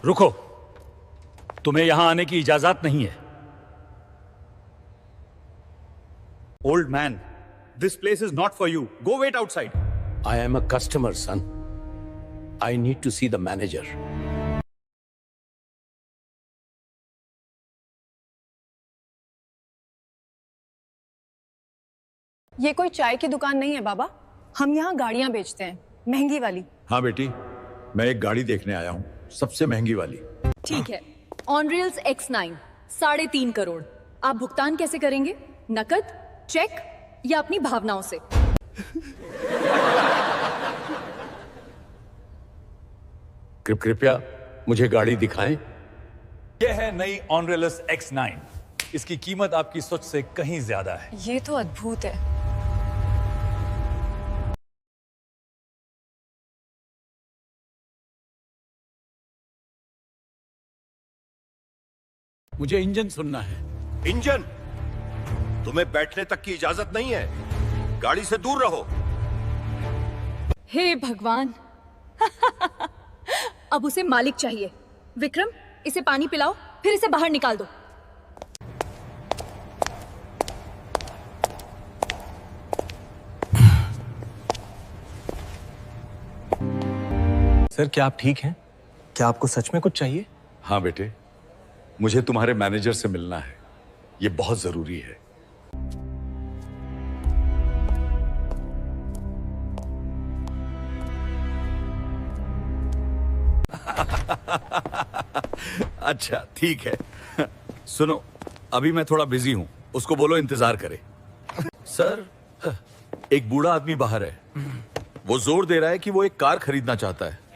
रुको, तुम्हें यहां आने की इजाजत नहीं है। Old man, this place is not for you. Go wait outside. I am a customer, son. I need to see the manager. ये कोई चाय की दुकान नहीं है बाबा। हम यहाँ गाड़ियाँ बेचते हैं, महंगी वाली। हाँ बेटी, मैं एक गाड़ी देखने आया हूँ, सबसे महंगी वाली। ठीक है। ऑनरेल्स X9 3.5 करोड़। आप भुगतान कैसे करेंगे? नकद, चेक या अपनी भावनाओं से? कृपया मुझे गाड़ी दिखाएं। यह है नई ऑनरेलस X9। इसकी कीमत आपकी सोच से कहीं ज्यादा है। ये तो अद्भुत है। मुझे इंजन सुनना है। इंजन? तुम्हें बैठने तक की इजाजत नहीं है। गाड़ी से दूर रहो। हे भगवान। अब उसे मालिक चाहिए। विक्रम, इसे पानी पिलाओ, फिर इसे बाहर निकाल दो। सर, क्या आप ठीक हैं? क्या आपको सच में कुछ चाहिए? हाँ बेटे, मुझे तुम्हारे मैनेजर से मिलना है, ये बहुत जरूरी है। अच्छा ठीक है। सुनो, अभी मैं थोड़ा बिजी हूं, उसको बोलो इंतजार करे। सर, एक बूढ़ा आदमी बाहर है, वो जोर दे रहा है कि वो एक कार खरीदना चाहता है।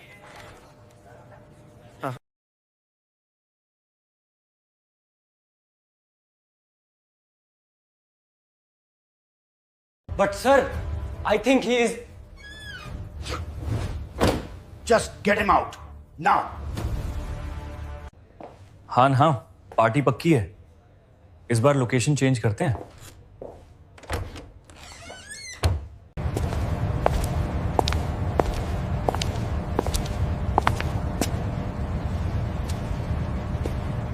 But sir, I think he is. Just get him out now. हाँ, पार्टी पक्की है। इस बार लोकेशन चेंज करते हैं।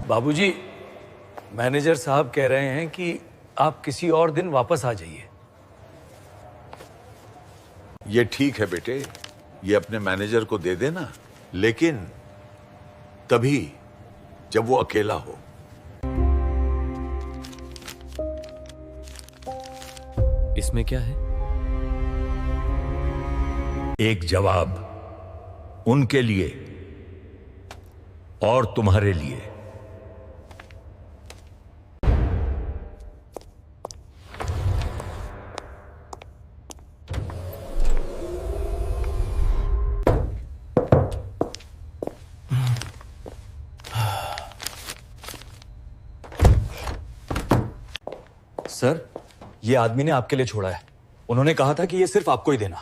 बाबूजी, मैनेजर साहब कह रहे हैं कि आप किसी और दिन वापस आ जाइए। ये ठीक है बेटे, ये अपने मैनेजर को दे देना, लेकिन तभी जब वो अकेला हो। इसमें क्या है? एक जवाब उनके लिए और तुम्हारे लिए। सर, ये आदमी ने आपके लिए छोड़ा है। उन्होंने कहा था कि ये सिर्फ आपको ही देना।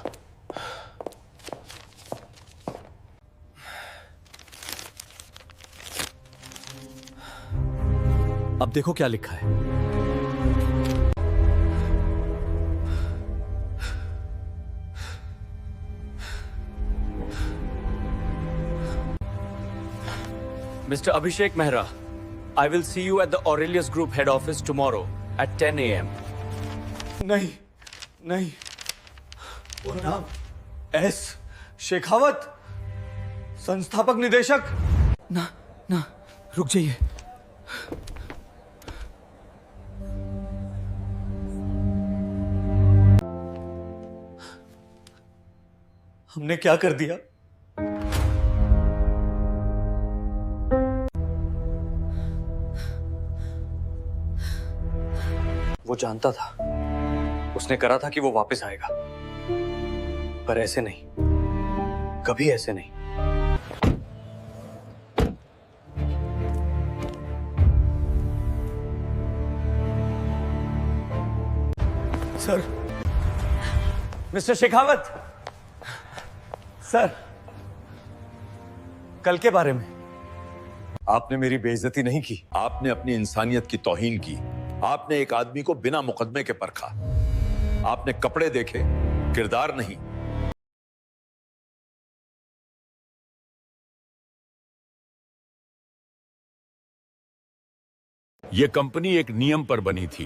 अब देखो क्या लिखा है। Mr. Abhishek Mehra, I will see you at the Aurelius Group head office tomorrow at 10 a.m. नहीं, वो नाम एस शेखावत, संस्थापक निदेशक। ना, रुक जाइए। हमने क्या कर दिया? वो जानता था, उसने करा था कि वो वापस आएगा, पर ऐसे नहीं, कभी ऐसे नहीं। सर, मिस्टर शेखावत, सर, कल के बारे में आपने मेरी बेइज्जती नहीं की। आपने अपनी इंसानियत की तौहीन की। आपने एक आदमी को बिना मुकदमे के परखा। आपने कपड़े देखे, किरदार नहीं। ये कंपनी एक नियम पर बनी थी,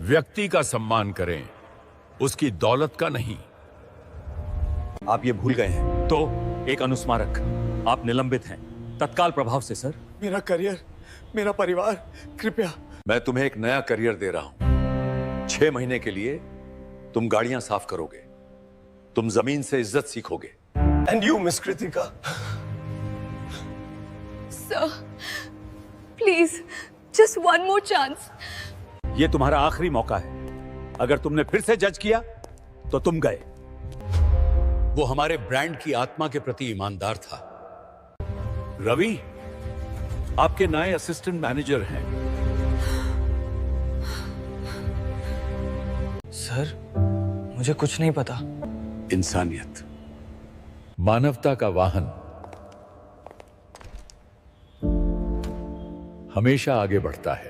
व्यक्ति का सम्मान करें, उसकी दौलत का नहीं। आप ये भूल गए हैं। तो एक अनुस्मारक, आप निलंबित हैं तत्काल प्रभाव से सर। मेरा करियर, मेरा परिवार, कृपया। मैं तुम्हें एक नया करियर दे रहा हूं। 6 महीने के लिए तुम गाड़ियां साफ करोगे, तुम जमीन से इज्जत सीखोगे। And you miss Kritika. Sir please just one more chance. ये तुम्हारा आखिरी मौका है। अगर तुमने फिर से जज किया तो तुम गए। वो हमारे ब्रांड की आत्मा के प्रति ईमानदार था। रवि आपके नए असिस्टेंट मैनेजर हैं। सर मुझे कुछ नहीं पता। इंसानियत, मानवता का वाहन हमेशा आगे बढ़ता है।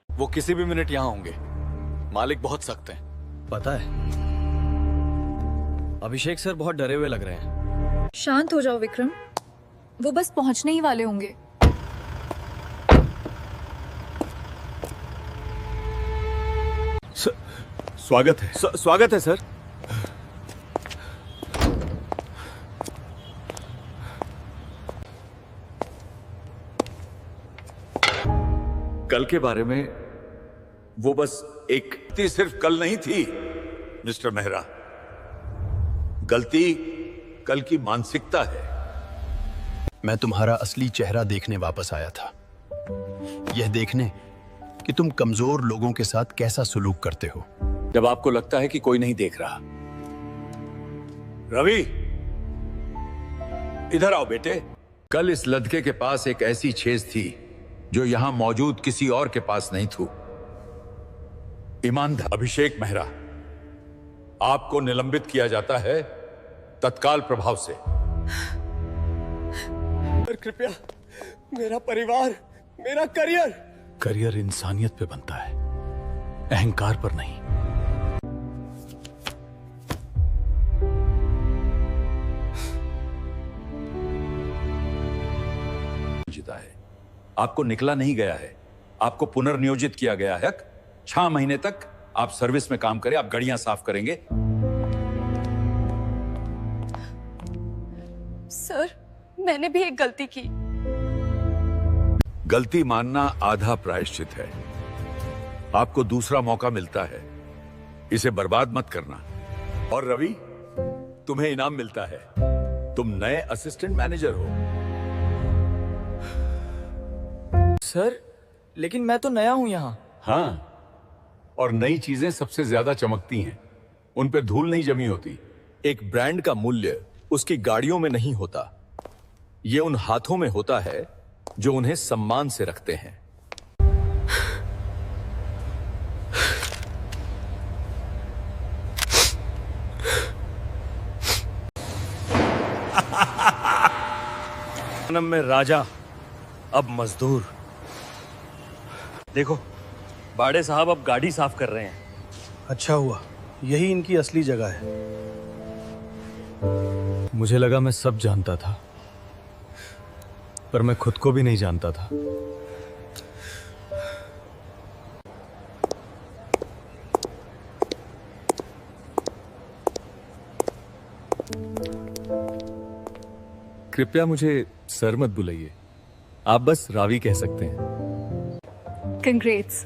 वो किसी भी मिनट यहां होंगे। मालिक बहुत सख्त हैं। पता है, अभिषेक सर बहुत डरे हुए लग रहे हैं। शांत हो जाओ विक्रम, वो बस पहुंचने ही वाले होंगे। स्वागत है। स्वागत है सर। कल के बारे में वो बस एक गलती सिर्फ कल नहीं थी मिस्टर मेहरा, गलती कल की मानसिकता है। मैं तुम्हारा असली चेहरा देखने वापस आया था, यह देखने कि तुम कमजोर लोगों के साथ कैसा सुलूक करते हो। जब आपको लगता है कि कोई नहीं देख रहा। रवि इधर आओ बेटे। कल इस लड़के के पास एक ऐसी छेद थी जो यहां मौजूद किसी और के पास नहीं थी। ईमानदार। अभिषेक मेहरा, आपको निलंबित किया जाता है तत्काल प्रभाव से। कृपया, मेरा परिवार, मेरा करियर। करियर इंसानियत पे बनता है, अहंकार पर नहीं। जीता है। आपको निकला नहीं गया है, आपको पुनर्नियोजित किया गया है। 6 महीने तक आप सर्विस में काम करें, आप गाड़ियां साफ करेंगे। सर मैंने भी एक गलती की। गलती मानना आधा प्रायश्चित है। आपको दूसरा मौका मिलता है, इसे बर्बाद मत करना। और रवि, तुम्हें इनाम मिलता है, तुम नए असिस्टेंट मैनेजर हो। सर लेकिन मैं तो नया हूं यहाँ। हाँ, और नई चीजें सबसे ज्यादा चमकती हैं, उन पे धूल नहीं जमी होती। एक ब्रांड का मूल्य उसकी गाड़ियों में नहीं होता, ये उन हाथों में होता है जो उन्हें सम्मान से रखते हैं। जन्म में राजा, अब मजदूर। देखो बाड़े साहब अब गाड़ी साफ कर रहे हैं। अच्छा हुआ, यही इनकी असली जगह है। मुझे लगा मैं सब जानता था, पर मैं खुद को भी नहीं जानता था। कृपया मुझे सर मत बुलाइए, आप बस रावी कह सकते हैं। कंग्रेट्स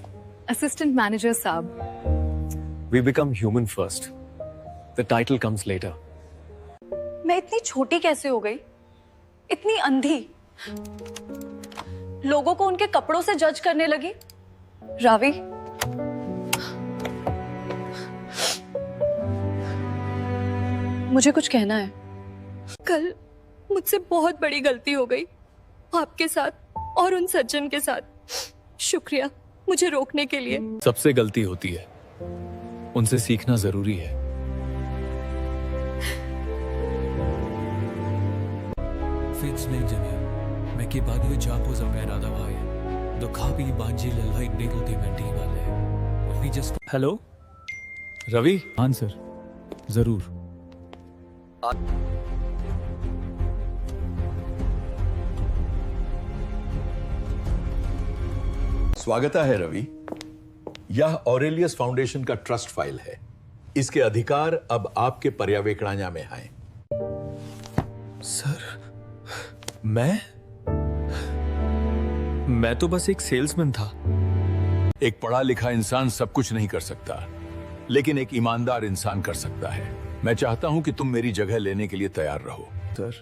असिस्टेंट मैनेजर साहब। We become human first, the title comes later. मैं इतनी छोटी कैसे हो गई, इतनी अंधी, लोगों को उनके कपड़ों से जज करने लगी। रावी, मुझे कुछ कहना है। कल मुझसे बहुत बड़ी गलती हो गई, आपके साथ और उन सज्जन के साथ। शुक्रिया मुझे रोकने के लिए। सबसे गलती होती है, उनसे सीखना जरूरी है। हेलो रवि। हाँ सर, जरूर। स्वागत है रवि। यह ऑरेलियस फाउंडेशन का ट्रस्ट फाइल है। इसके अधिकार अब आपके पर्यवेक्षण में हैं। सर, मैं तो बस एक सेल्समैन था। एक पढ़ा लिखा इंसान सब कुछ नहीं कर सकता, लेकिन एक ईमानदार इंसान कर सकता है। मैं चाहता हूं कि तुम मेरी जगह लेने के लिए तैयार रहो। सर,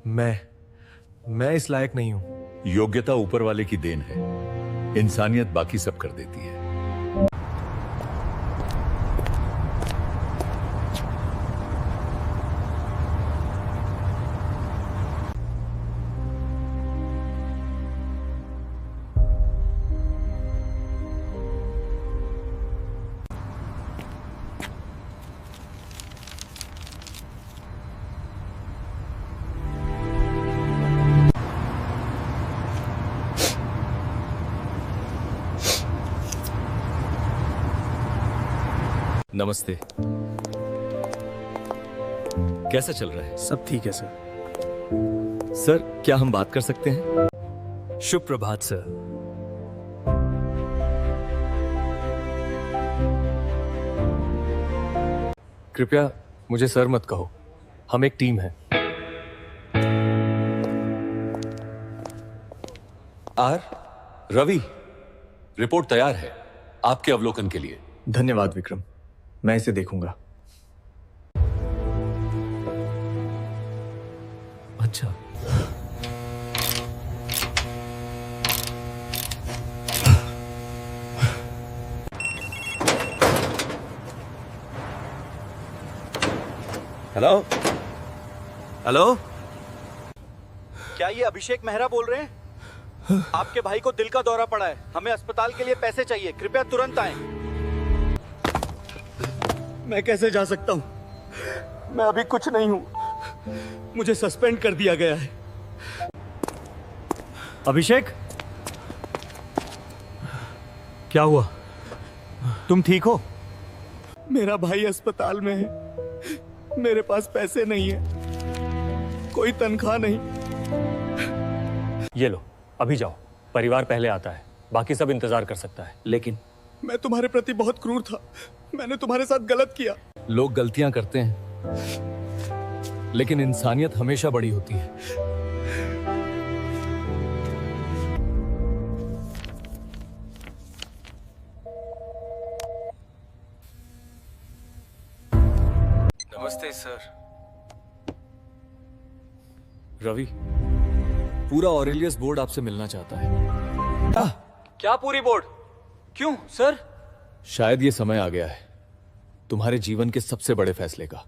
मैं इस लायक नहीं हूं। योग्यता ऊपर वाले की देन है, इंसानियत बाकी सब कर देती है। नमस्ते। कैसा चल रहा है? सब ठीक है सर। सर, क्या हम बात कर सकते हैं? शुभ प्रभात सर। कृपया मुझे सर मत कहो, हम एक टीम है। रवि, रिपोर्ट तैयार है आपके अवलोकन के लिए। धन्यवाद विक्रम, मैं इसे देखूंगा। अच्छा, हेलो हेलो, क्या ये अभिषेक मेहरा बोल रहे हैं? आपके भाई को दिल का दौरा पड़ा है, हमें अस्पताल के लिए पैसे चाहिए, कृपया तुरंत आएं। मैं कैसे जा सकता हूं? मैं अभी कुछ नहीं हूं, मुझे सस्पेंड कर दिया गया है। अभिषेक, क्या हुआ? तुम ठीक हो? मेरा भाई अस्पताल में है, मेरे पास पैसे नहीं है, कोई तनख्वाह नहीं। ये लो, अभी जाओ। परिवार पहले आता है, बाकी सब इंतजार कर सकता है। लेकिन मैं तुम्हारे प्रति बहुत क्रूर था, मैंने तुम्हारे साथ गलत किया। लोग गलतियां करते हैं, लेकिन इंसानियत हमेशा बड़ी होती है। नमस्ते सर। रवि, पूरा ऑरेलियस बोर्ड आपसे मिलना चाहता है। क्या पूरी बोर्ड? क्यों सर? शायद ये समय आ गया है तुम्हारे जीवन के सबसे बड़े फैसले का।